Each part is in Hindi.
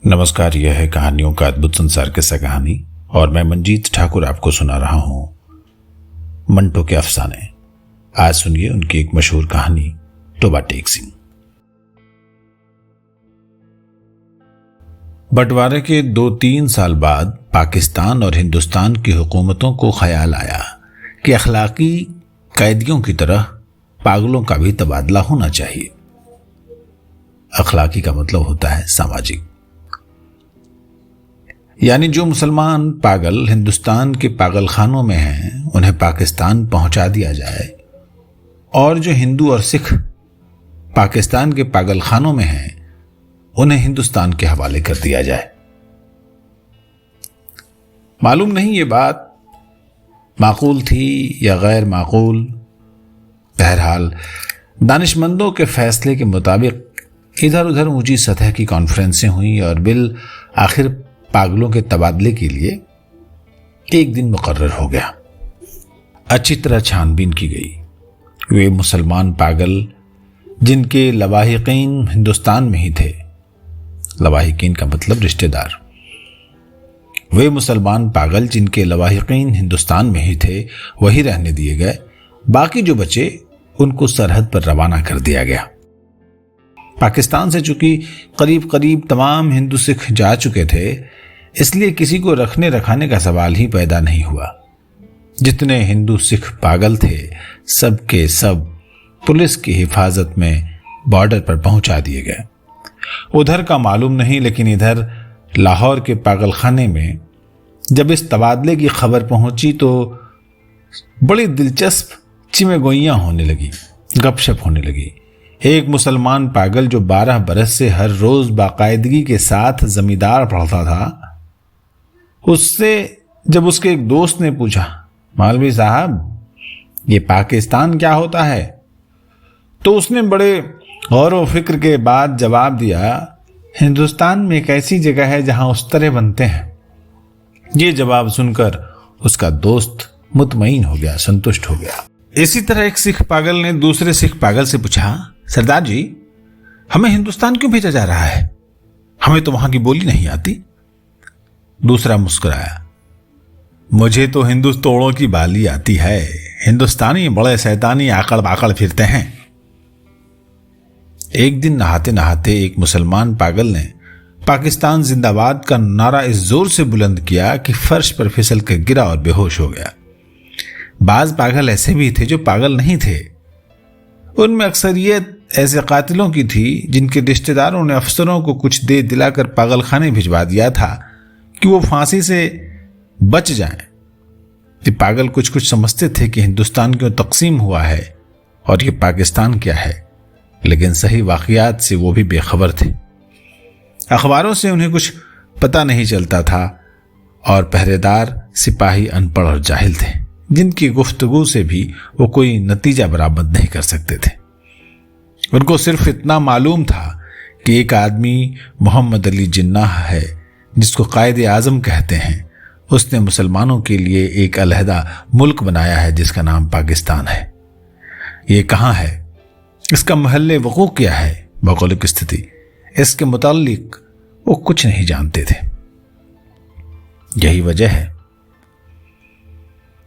नमस्कार। यह है कहानियों का अद्भुत संसार किस्सा कहानी और मैं मंजीत ठाकुर आपको सुना रहा हूं मंटो के अफसाने। आज सुनिए उनकी एक मशहूर कहानी तोबा टेक सिंह। बंटवारे के 2-3 साल बाद पाकिस्तान और हिंदुस्तान की हुकूमतों को ख्याल आया कि अखलाकी कैदियों की तरह पागलों का भी तबादला होना चाहिए। अखलाकी का मतलब होता है सामाजिक, यानी जो मुसलमान पागल हिंदुस्तान के पागल खानों में हैं उन्हें पाकिस्तान पहुंचा दिया जाए और जो हिंदू और सिख पाकिस्तान के पागल खानों में हैं उन्हें हिंदुस्तान के हवाले कर दिया जाए। मालूम नहीं ये बात माकूल थी या गैर माकूल। बहरहाल दानिशमंदों के फैसले के मुताबिक इधर उधर ऊंची सतह की कॉन्फ्रेंसें हुई और बिल आखिर पागलों के तबादले के लिए एक दिन मुकर्रर हो गया। अच्छी तरह छानबीन की गई। वे मुसलमान पागल जिनके लवाहिकीन हिंदुस्तान में ही थे, लवाहिकीन का मतलब रिश्तेदार, वे मुसलमान पागल जिनके लवाहिकीन हिंदुस्तान में ही थे वही रहने दिए गए। बाकी जो बचे उनको सरहद पर रवाना कर दिया गया। पाकिस्तान से चूंकि करीब करीब तमाम हिंदू सिख जा चुके थे, इसलिए किसी को रखने रखाने का सवाल ही पैदा नहीं हुआ। जितने हिंदू सिख पागल थे सब के सब पुलिस की हिफाजत में बॉर्डर पर पहुंचा दिए गए। उधर का मालूम नहीं, लेकिन इधर लाहौर के पागल खाने में जब इस तबादले की खबर पहुंची तो बड़ी दिलचस्प चिमेगोइयां होने लगी, गपशप होने लगी। एक मुसलमान पागल जो 12 बरस से हर रोज बाकायदगी के साथ जमींदार पढ़ता था, उससे जब उसके एक दोस्त ने पूछा, मौलवी साहब ये पाकिस्तान क्या होता है, तो उसने बड़े गौर व फिक्र के बाद जवाब दिया, हिंदुस्तान में एक ऐसी जगह है जहां उस्तरे बनते हैं। ये जवाब सुनकर उसका दोस्त मुतमईन हो गया, संतुष्ट हो गया। इसी तरह एक सिख पागल ने दूसरे सिख पागल से पूछा, सरदार जी हमें हिंदुस्तान क्यों भेजा जा रहा है, हमें तो वहां की बोली नहीं आती। दूसरा मुस्कुराया, मुझे तो हिंदुस्तोड़ों की बाली आती है, हिंदुस्तानी बड़े शैतानी आकड़ बाकड़ फिरते हैं। एक दिन नहाते नहाते एक मुसलमान पागल ने पाकिस्तान जिंदाबाद का नारा इस जोर से बुलंद किया कि फर्श पर फिसल कर गिरा और बेहोश हो गया। बाज पागल ऐसे भी थे जो पागल नहीं थे। उनमें अक्सरियत ऐसे कातिलों की थी जिनके रिश्तेदारों ने अफसरों को कुछ दे दिलाकर पागल खाने भिजवा दिया था कि वो फांसी से बच जाएं। ये पागल कुछ कुछ समझते थे कि हिंदुस्तान क्यों तकसीम हुआ है और ये पाकिस्तान क्या है, लेकिन सही वाकयात से वो भी बेखबर थे। अखबारों से उन्हें कुछ पता नहीं चलता था और पहरेदार सिपाही अनपढ़ और जाहिल थे जिनकी गुफ्तगू से भी वो कोई नतीजा बरामद नहीं कर सकते थे। उनको सिर्फ इतना मालूम था कि एक आदमी मोहम्मद अली जिन्नाह है जिसको कायदे आजम कहते हैं, उसने मुसलमानों के लिए एक अलहदा मुल्क बनाया है जिसका नाम पाकिस्तान है। ये कहाँ है, इसका महल्ले वक़ूअ क्या है, भौगोलिक स्थिति, इसके मुताल्लिक वो कुछ नहीं जानते थे। यही वजह है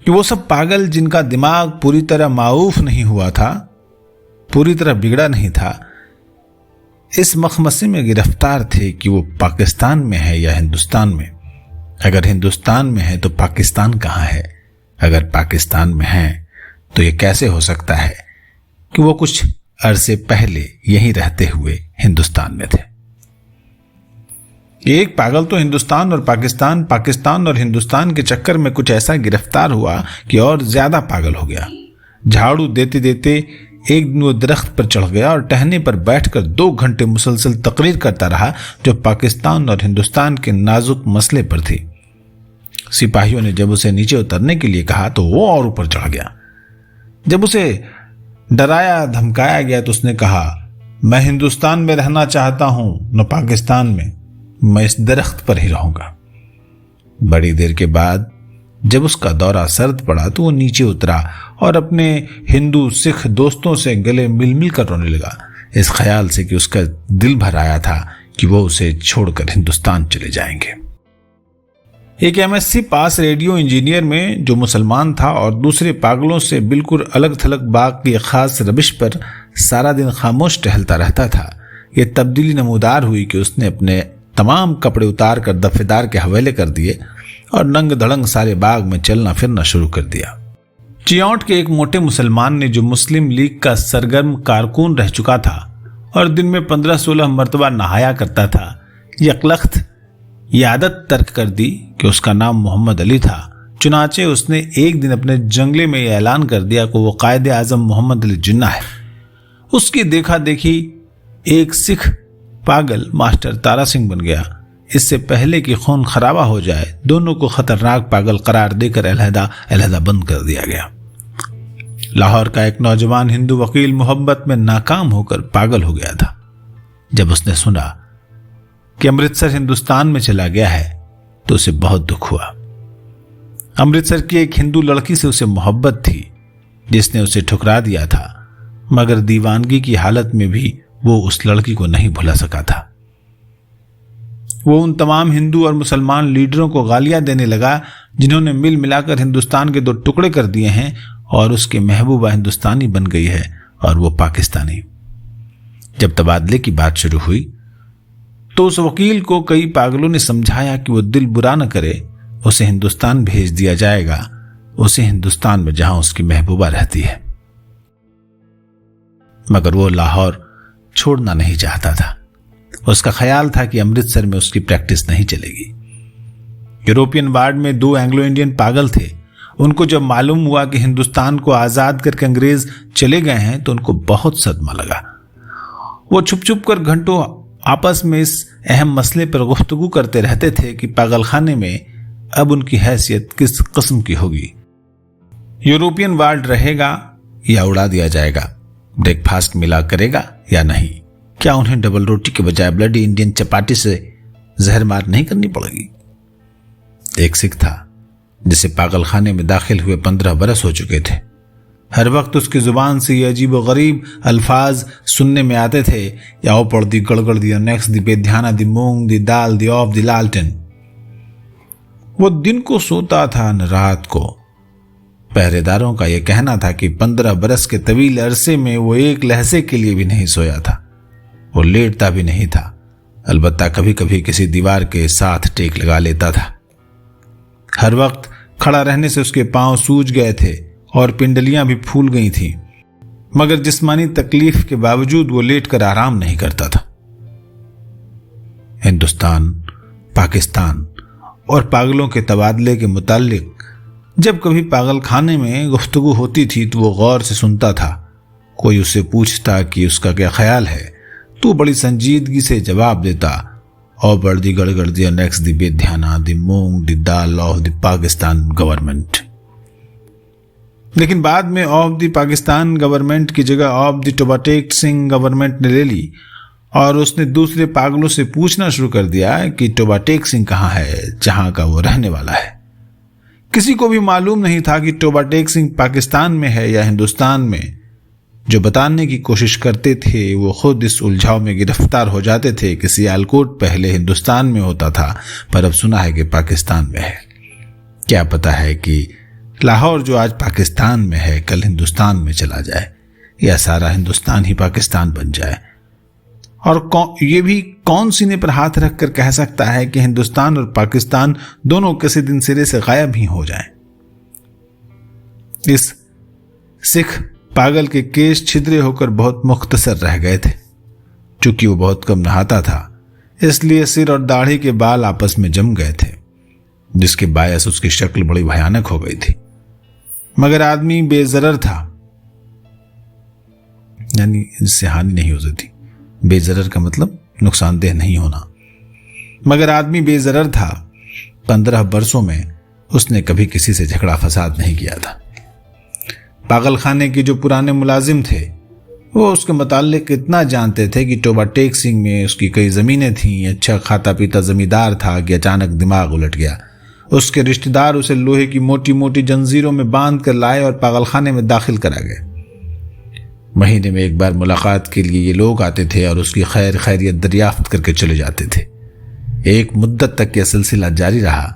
कि वो सब पागल जिनका दिमाग पूरी तरह माऊफ नहीं हुआ था, पूरी तरह बिगड़ा नहीं था, इस मखमसे में गिरफ्तार थे कि वो पाकिस्तान में है या हिंदुस्तान में। अगर हिंदुस्तान में है तो पाकिस्तान कहाँ है, अगर पाकिस्तान में है तो ये कैसे हो सकता है कि वो कुछ अरसे पहले यहीं रहते हुए हिंदुस्तान में थे। एक पागल तो हिंदुस्तान और पाकिस्तान, पाकिस्तान और हिंदुस्तान के चक्कर में कुछ ऐसा गिरफ्तार हुआ कि और ज्यादा पागल हो गया। झाड़ू देते देते एक दिन वो दरख्त पर चढ़ गया और टहने पर बैठकर 2 घंटे मुसलसल तकरीर करता रहा जो पाकिस्तान और हिंदुस्तान के नाजुक मसले पर थी। सिपाहियों ने जब उसे नीचे उतरने के लिए कहा तो वो और ऊपर चढ़ गया। जब उसे डराया धमकाया गया तो उसने कहा, मैं हिंदुस्तान में रहना चाहता हूं, न पाकिस्तान में, मैं इस दरख्त पर ही रहूंगा। बड़ी देर के बाद जब उसका दौरा सर्द पड़ा तो वो नीचे उतरा और अपने हिंदू सिख दोस्तों से गले मिल मिल कर रोने लगा, इस ख्याल से कि उसका दिल भर आया था कि वो उसे छोड़कर हिंदुस्तान चले जाएंगे। एक एमएससी पास रेडियो इंजीनियर में जो मुसलमान था और दूसरे पागलों से बिल्कुल अलग थलग बाग की खास रविश पर सारा दिन खामोश टहलता रहता था, यह तब्दीली नमूदार हुई कि उसने अपने तमाम कपड़े उतार कर दफेदार के हवाले कर दिए और नंग धड़ंग सारे बाग में चलना फिरना शुरू कर दिया। चियौट के एक मोटे मुसलमान ने, जो मुस्लिम लीग का सरगर्म कारकुन रह चुका था और दिन में 15-16 मरतबा नहाया करता था, यकलख्त ये आदत तर्क कर दी कि उसका नाम मोहम्मद अली था। चुनाचे उसने एक दिन अपने जंगले में ऐलान कर दिया कि वो कायदे आजम मोहम्मद अली जिन्ना है। उसकी देखा देखी एक सिख पागल मास्टर तारा सिंह बन गया। इससे पहले कि खून खराबा हो जाए, दोनों को खतरनाक पागल करार देकर अलहदा बंद कर दिया गया। लाहौर का एक नौजवान हिंदू वकील मोहब्बत में नाकाम होकर पागल हो गया था। जब उसने सुना कि अमृतसर हिंदुस्तान में चला गया है तो उसे बहुत दुख हुआ। अमृतसर की एक हिंदू लड़की से उसे मोहब्बत थी जिसने उसे ठुकरा दिया था, मगर दीवानगी की हालत में भी वो उस लड़की को नहीं भुला सका था। वो उन तमाम हिंदू और मुसलमान लीडरों को गालियां देने लगा जिन्होंने मिल मिलाकर हिंदुस्तान के 2 टुकड़े कर दिए हैं और उसकी महबूबा हिंदुस्तानी बन गई है और वो पाकिस्तानी। जब तबादले की बात शुरू हुई तो उस वकील को कई पागलों ने समझाया कि वो दिल बुरा न करे, उसे हिंदुस्तान भेज दिया जाएगा, उसे हिंदुस्तान में जहां उसकी महबूबा रहती है। मगर वो लाहौर छोड़ना नहीं चाहता था। उसका ख्याल था कि अमृतसर में उसकी प्रैक्टिस नहीं चलेगी। यूरोपियन वार्ड में 2 एंग्लो इंडियन पागल थे। उनको जब मालूम हुआ कि हिंदुस्तान को आजाद करके अंग्रेज चले गए हैं तो उनको बहुत सदमा लगा। वो छुप छुप कर घंटों आपस में इस अहम मसले पर गुफ्तगू करते रहते थे कि पागलखाने में अब उनकी हैसियत किस किस्म की होगी। यूरोपियन वार्ड रहेगा या उड़ा दिया जाएगा, ब्रेकफास्ट मिला करेगा या नहीं, क्या उन्हें डबल रोटी के बजाय ब्लडी इंडियन चपाटी से जहर मार नहीं करनी पड़ेगी। एक सिख था जिसे पागलखाने में दाखिल हुए 15 बरस हो चुके थे। हर वक्त उसकी जुबान से ये अजीब व गरीब अल्फाज सुनने में आते थे, या ओ पड़ दी गड़गड़ दी नेक्स दी बेध्याना दी मूंग दी दाल दी ऑफ दी लालटेन। वो दिन को सोता था न रात को। पहरेदारों का यह कहना था कि 15 बरस के तवील अरसे में वो एक लहजे के लिए भी नहीं सोया था। वो लेटता भी नहीं था, अलबत्ता कभी कभी किसी दीवार के साथ टेक लगा लेता था। हर वक्त खड़ा रहने से उसके पांव सूज गए थे और पिंडलियां भी फूल गई थीं, मगर जिस्मानी तकलीफ के बावजूद वो लेटकर आराम नहीं करता था। हिंदुस्तान, पाकिस्तान और पागलों के तबादले के मुताल्लिक जब कभी पागल खाने में गुफ्तगू होती थी तो वो गौर से सुनता था। कोई उसे पूछता कि उसका क्या ख्याल है तो बड़ी संजीदगी से जवाब देता, और बर्दी गड़गड़ दी नेक्स्ट दी बेध्याना दी मूंग दी दाल ऑफ द पाकिस्तान गवर्नमेंट। लेकिन बाद में ऑफ द पाकिस्तान गवर्नमेंट की जगह of the Toba Tek Singh government ने ले ली और उसने दूसरे पागलों से पूछना शुरू कर दिया कि टोबाटेक सिंह कहाँ है जहां का वो रहने वाला है। किसी को भी मालूम नहीं था कि टोबाटेक सिंह पाकिस्तान में है या हिंदुस्तान में। जो बताने की कोशिश करते थे वो खुद इस उलझाव में गिरफ्तार हो जाते थे कि सियालकोट पहले हिंदुस्तान में होता था, पर अब सुना है कि पाकिस्तान में है। क्या पता है कि लाहौर जो आज पाकिस्तान में है कल हिंदुस्तान में चला जाए, या सारा हिंदुस्तान ही पाकिस्तान बन जाए। और ये भी कौन सीने पर हाथ रखकर कह सकता है कि हिंदुस्तान और पाकिस्तान दोनों किसी दिन सिरे से गायब ही हो जाएं। इस सिख पागल के केश छिद्रे होकर बहुत मुख्तसर रह गए थे। चूंकि वो बहुत कम नहाता था इसलिए सिर और दाढ़ी के बाल आपस में जम गए थे, जिसके बायस उसकी शक्ल बड़ी भयानक हो गई थी। मगर आदमी बेजरर था, यानी जिससे हानि नहीं हो सकती। बेजरर का मतलब नुकसानदेह नहीं होना। मगर आदमी बेजरर था। 15 बरसों में उसने कभी किसी से झगड़ा फसाद नहीं किया था। पागलखाने के जो पुराने मुलाजिम थे वो उसके मुताल्लिक इतना जानते थे कि टोबाटेक सिंह में उसकी कई ज़मीनें थीं, अच्छा खाता पीता जमींदार था कि अचानक दिमाग उलट गया। उसके रिश्तेदार उसे लोहे की मोटी मोटी जंजीरों में बांध कर लाए और पागलखाने में दाखिल करा गए। महीने में एक बार मुलाकात के लिए ये लोग आते थे और उसकी खैर खैरियत दरियाफ्त करके चले जाते थे। एक मुद्दत तक यह सिलसिला जारी रहा,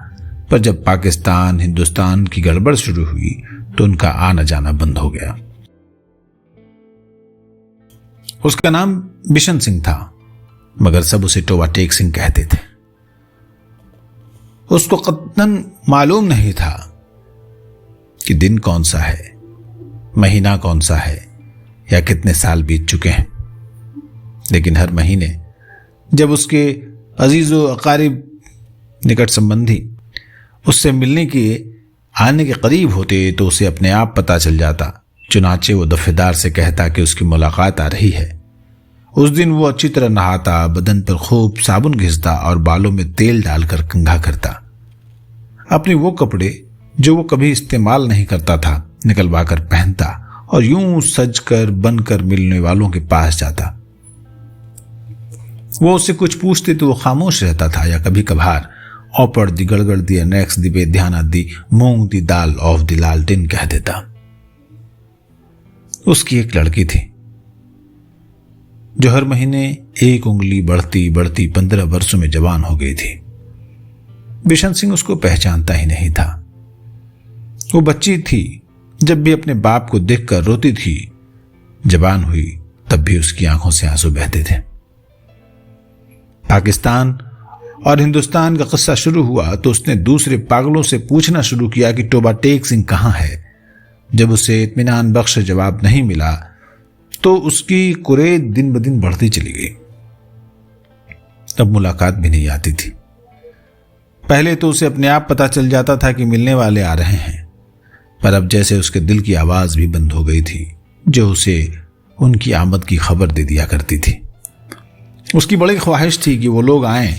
पर जब पाकिस्तान हिंदुस्तान की गड़बड़ शुरू हुई तो उनका आना जाना बंद हो गया। उसका नाम बिशन सिंह था, मगर सब उसे टोबा टेक सिंह कहते थे। उसको कतन मालूम नहीं था कि दिन कौन सा है, महीना कौन सा है या कितने साल बीत चुके हैं। लेकिन हर महीने जब उसके अजीजो अकारिब निकट संबंधी उससे मिलने के आने के करीब होते तो उसे अपने आप पता चल जाता। चुनाचे वो दफेदार से कहता कि उसकी मुलाकात आ रही है। उस दिन वो अच्छी तरह नहाता, बदन पर खूब साबुन घिसता और बालों में तेल डालकर कंघा करता। अपने वो कपड़े जो वो कभी इस्तेमाल नहीं करता था निकलवा कर पहनता और यूं सज कर बनकर मिलने वालों के पास जाता। वो उससे कुछ पूछते तो वो खामोश रहता था या कभी कभार औपड़ दी गड़गड़ दी नेक्स्ट दी बेध्याना दी मूंग दी दाल ऑफ दी लालटेन कह देता। उसकी एक लड़की थी जो हर महीने एक उंगली बढ़ती बढ़ती 15 वर्षों में जवान हो गई थी। बिशन सिंह उसको पहचानता ही नहीं था। वो बच्ची थी, जब भी अपने बाप को देखकर रोती थी। जवान हुई तब भी उसकी आंखों से आंसू बहते थे। पाकिस्तान और हिंदुस्तान का किस्सा शुरू हुआ तो उसने दूसरे पागलों से पूछना शुरू किया कि टोबा टेक सिंह कहां है। जब उसे इत्मीनान बख्श जवाब नहीं मिला तो उसकी कुरेद दिन ब दिन बढ़ती चली गई। अब मुलाकात भी नहीं आती थी। पहले तो उसे अपने आप पता चल जाता था कि मिलने वाले आ रहे हैं, पर अब जैसे उसके दिल की आवाज भी बंद हो गई थी जो उसे उनकी आमद की खबर दे दिया करती थी। उसकी बड़ी ख्वाहिश थी कि वो लोग आएं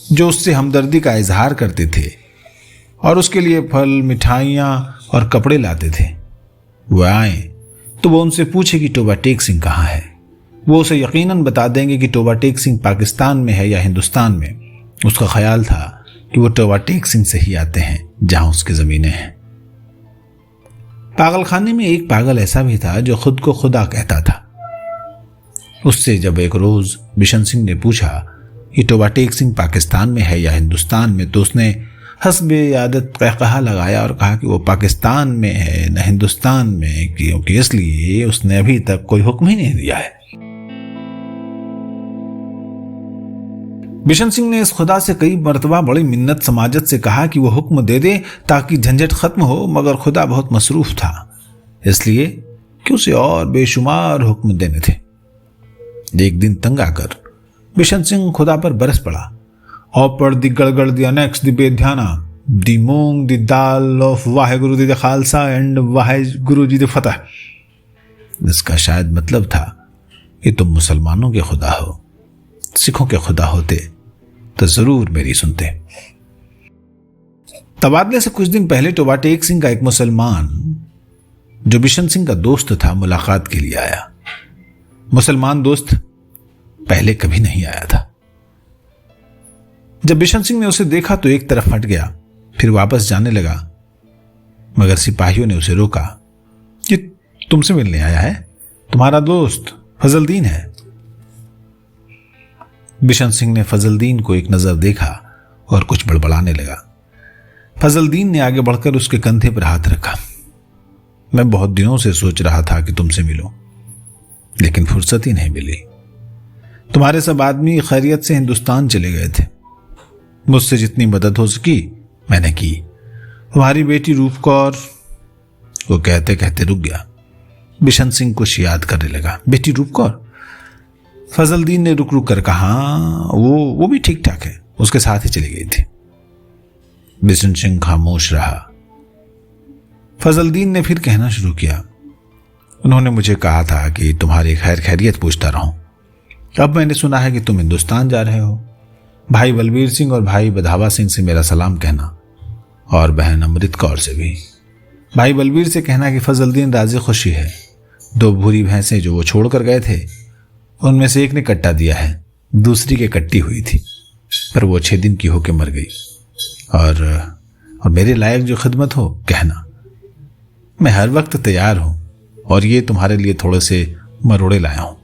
जो उससे हमदर्दी का इजहार करते थे और उसके लिए फल, मिठाइयाँ और कपड़े लाते थे। वो आए तो वो उनसे पूछे कि टोबा टेक सिंह कहाँ है। वो उसे यकीनन बता देंगे कि टोबा टेक सिंह पाकिस्तान में है या हिंदुस्तान में। उसका ख्याल था कि वो टोबा टेक सिंह से ही आते हैं जहां उसकी ज़मीनें हैं। पागलखाने में एक पागल ऐसा भी था जो खुद को खुदा कहता था। उससे जब एक रोज बिशन सिंह ने पूछा कि टोबा टेक सिंह पाकिस्तान में है या हिंदुस्तान में, तो उसने हस्बे आदत कहकहा लगाया और कहा कि वो पाकिस्तान में है न हिंदुस्तान में, क्योंकि इसलिए उसने अभी तक कोई हुक्म ही नहीं दिया है। बिशन सिंह ने इस खुदा से कई मरतबा बड़ी मिन्नत समाजत से कहा कि वो हुक्म दे दे ताकि झंझट खत्म हो, मगर खुदा बहुत मसरूफ था, इसलिए कि उसे और बेशुमार हुक्म देने थे। एक दिन तंग आकर बिशन सिंह खुदा पर बरस पड़ा। औपड़ दी गड़गड़ दी नेक्स्ट दी बेध्याना दी मूंग दी दाल ऑफ वाहेगुरु दी खालसा एंड वाहेगुरु जी दी फतह। इसका शायद मतलब था कि तुम मुसलमानों के खुदा हो, सिखों के खुदा होते तो जरूर मेरी सुनते। तबादले से कुछ दिन पहले टोबा टेक सिंह का एक मुसलमान जो बिशन सिंह का दोस्त था मुलाकात के लिए आया। मुसलमान दोस्त पहले कभी नहीं आया था। जब बिशन सिंह ने उसे देखा तो एक तरफ हट गया, फिर वापस जाने लगा, मगर सिपाहियों ने उसे रोका। ये तुमसे मिलने आया है, तुम्हारा दोस्त फजलदीन है। बिशन सिंह ने फजलदीन को एक नजर देखा और कुछ बड़बड़ाने लगा। फजलदीन ने आगे बढ़कर उसके कंधे पर हाथ रखा। मैं बहुत दिनों से सोच रहा था कि तुमसे मिलूं, लेकिन फुर्सत ही नहीं मिली। तुम्हारे सब आदमी खैरियत से हिंदुस्तान चले गए थे। मुझसे जितनी मदद हो सकी मैंने की। तुम्हारी बेटी रूप कौर, वो कहते कहते रुक गया। बिशन सिंह कुछ याद करने लगा। बेटी रूप कौर? फजलदीन ने रुक रुक कर कहा, वो भी ठीक ठाक है, उसके साथ ही चली गई थी। बिशन सिंह खामोश रहा। फजलदीन ने फिर कहना शुरू किया, उन्होंने मुझे कहा था कि तुम्हारी खैर खैरियत पूछता रहूं। अब मैंने सुना है कि तुम हिंदुस्तान जा रहे हो। भाई बलबीर सिंह और भाई बधावा सिंह से मेरा सलाम कहना, और बहन अमृत कौर से भी। भाई बलबीर से कहना कि फजलदीन राजी खुशी है। 2 भूरी भैंसें जो वो छोड़कर गए थे उनमें से एक ने कट्टा दिया है, दूसरी के कट्टी हुई थी, पर वो 6 दिन की होकर मर गई। और मेरे लायक जो खिदमत हो कहना, मैं हर वक्त तैयार हूं और ये तुम्हारे लिए थोड़े से मरोड़े लाया हूं।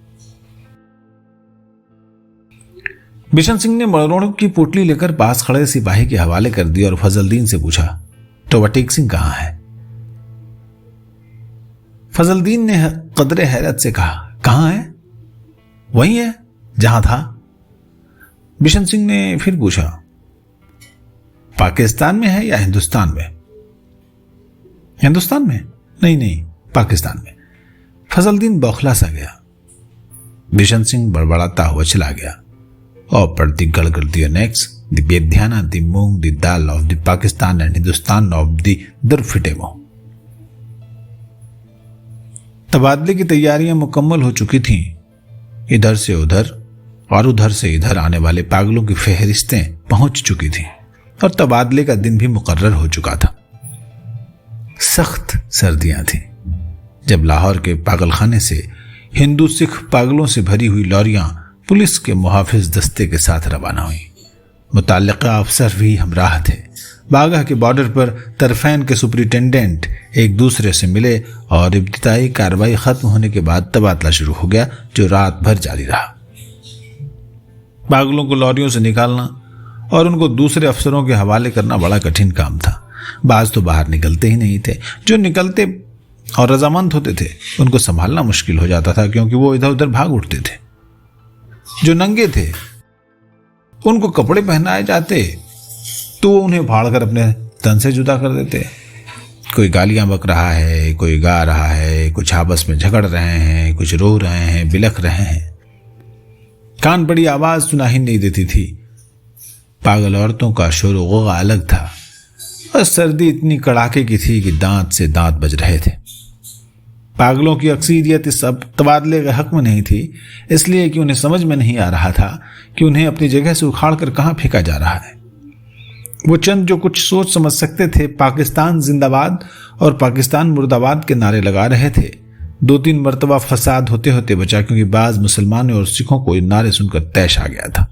बिशन सिंह ने मरोड़ों की पोटली लेकर पास खड़े सिपाही के हवाले कर दी और फजलदीन से पूछा, टोबा टेक सिंह कहां है? फजलदीन ने कदरे हैरत से कहा, कहां है? वही है जहां था। बिशन सिंह ने फिर पूछा, पाकिस्तान में है या हिंदुस्तान में? हिंदुस्तान में? नहीं, पाकिस्तान में। फजलदीन बौखला सा गया। बिशन सिंह बड़बड़ाता हुआ चला गया। और द गड़गड़ द नेक्स द बेध्याना द मूंग द दाल of the Pakistan and Hindustan of the दरफिटेमो। तबादले की तैयारियां मुकम्मल हो चुकी थीं। इधर से उधर और उधर से इधर आने वाले पागलों की फेहरिस्तें पहुंच चुकी थीं और तबादले का दिन भी मुकर्रर हो चुका था। सख्त सर्दियां थीं जब लाहौर के पागलखाने से हिंदू सिख पागलों से भरी हुई लॉरियां पुलिस के मुहाफिज दस्ते के साथ रवाना हुई। मुताल्लिका अफसर भी हमराह थे। बागा के बॉर्डर पर तरफैन के सुपरिटेंडेंट एक दूसरे से मिले और इब्तिदाई कार्रवाई खत्म होने के बाद तबादला शुरू हो गया, जो रात भर जारी रहा। पागलों को लॉरियों से निकालना और उनको दूसरे अफसरों के हवाले करना बड़ा कठिन काम था। बाज तो बाहर निकलते ही नहीं थे। जो निकलते और रजामंद होते थे उनको संभालना मुश्किल हो जाता था, क्योंकि वो इधर उधर भाग उठते थे। जो नंगे थे उनको कपड़े पहनाए जाते तो वो उन्हें फाड़कर अपने तन से जुदा कर देते। कोई गालियां बक रहा है, कोई गा रहा है, कुछ आपस में झगड़ रहे हैं, कुछ रो रहे हैं, बिलख रहे हैं। कान पड़ी आवाज सुनाई नहीं देती थी। पागल औरतों का शोर गोगा अलग था और सर्दी इतनी कड़ाके की थी कि दांत से दांत बज रहे थे। पागलों की अक्सरियत इस तबादले के हक में नहीं थी, इसलिए कि उन्हें समझ में नहीं आ रहा था कि उन्हें अपनी जगह से उखाड़ कर कहां फेंका जा रहा है। वो चंद जो कुछ सोच समझ सकते थे, पाकिस्तान जिंदाबाद और पाकिस्तान मुर्दाबाद के नारे लगा रहे थे। 2-3 मरतबा फसाद होते होते बचा, क्योंकि बाज मुसलमानों और सिखों को ये नारे सुनकर तैश आ गया था।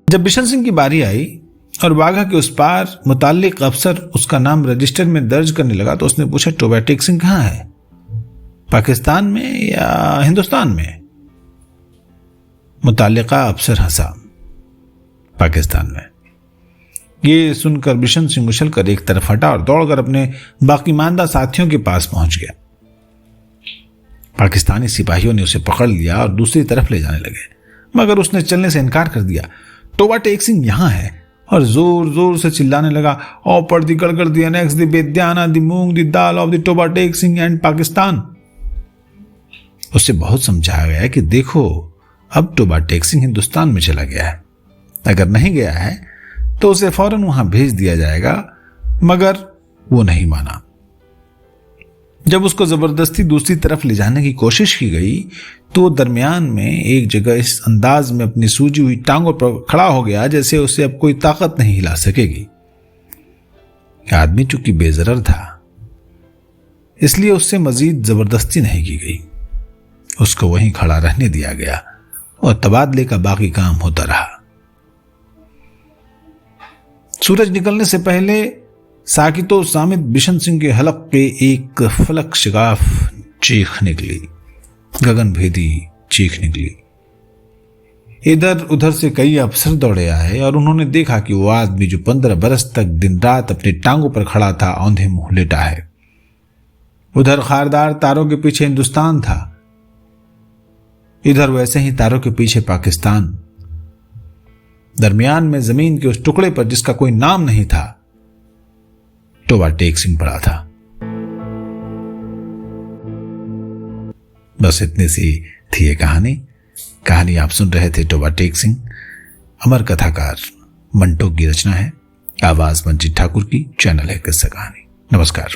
जब बिशन सिंह की बारी आई और बाघा के उस पार मुताल्लिक अफसर उसका नाम रजिस्टर में दर्ज करने लगा तो उसने पूछा, टोबा टेक सिंह कहां है? पाकिस्तान में या हिंदुस्तान में? मुताल्लिका अफसर हंसा, पाकिस्तान में। ये सुनकर बिशन सिंह उछलकर एक तरफ हटा और दौड़कर अपने बाकी मानदा साथियों के पास पहुंच गया। पाकिस्तानी सिपाहियों ने उसे पकड़ लिया और दूसरी तरफ ले जाने लगे, मगर उसने चलने से इनकार कर दिया। टोबा टेक सिंह यहां है, और जोर जोर से चिल्लाने लगा, ऑपर दी गड़गड़ दी अनेक्स दी बेद्याना दी मूंग दी दाल of the Toba Tek Singh and Pakistan. उससे बहुत समझाया गया कि देखो, अब टोबा टेक सिंह हिंदुस्तान में चला गया है। अगर नहीं गया है तो उसे फौरन वहां भेज दिया जाएगा, मगर वो नहीं माना। जब उसको जबरदस्ती दूसरी तरफ ले जाने की कोशिश की गई तो दरमियान में एक जगह इस अंदाज में अपनी सूजी हुई टांगों पर खड़ा हो गया जैसे उसे अब कोई ताकत नहीं हिला सकेगी। आदमी चूंकि बेजरर था, इसलिए उससे मजीद जबरदस्ती नहीं की गई। उसको वहीं खड़ा रहने दिया गया और तबादले का बाकी काम होता रहा। सूरज निकलने से पहले साकितो सामित बिशन सिंह के हलक पे एक फलक शिगाफ चीख निकली, गगन भेदी चीख निकली। इधर उधर से कई अफसर दौड़े आए और उन्होंने देखा कि वो आदमी जो 15 बरस तक दिन रात अपनी टांगों पर खड़ा था, औंधे मुंह लेटा है। उधर खारदार तारों के पीछे हिंदुस्तान था, इधर वैसे ही तारों के पीछे पाकिस्तान। दरमियान में जमीन के उस टुकड़े पर जिसका कोई नाम नहीं था, टोबा टेक सिंह पड़ा था। बस इतनी सी थी ये कहानी आप सुन रहे थे टोबा टेक सिंह। अमर कथाकार मंटो की रचना है, आवाज मंजीत ठाकुर की, चैनल है किस्सा कहानी। नमस्कार।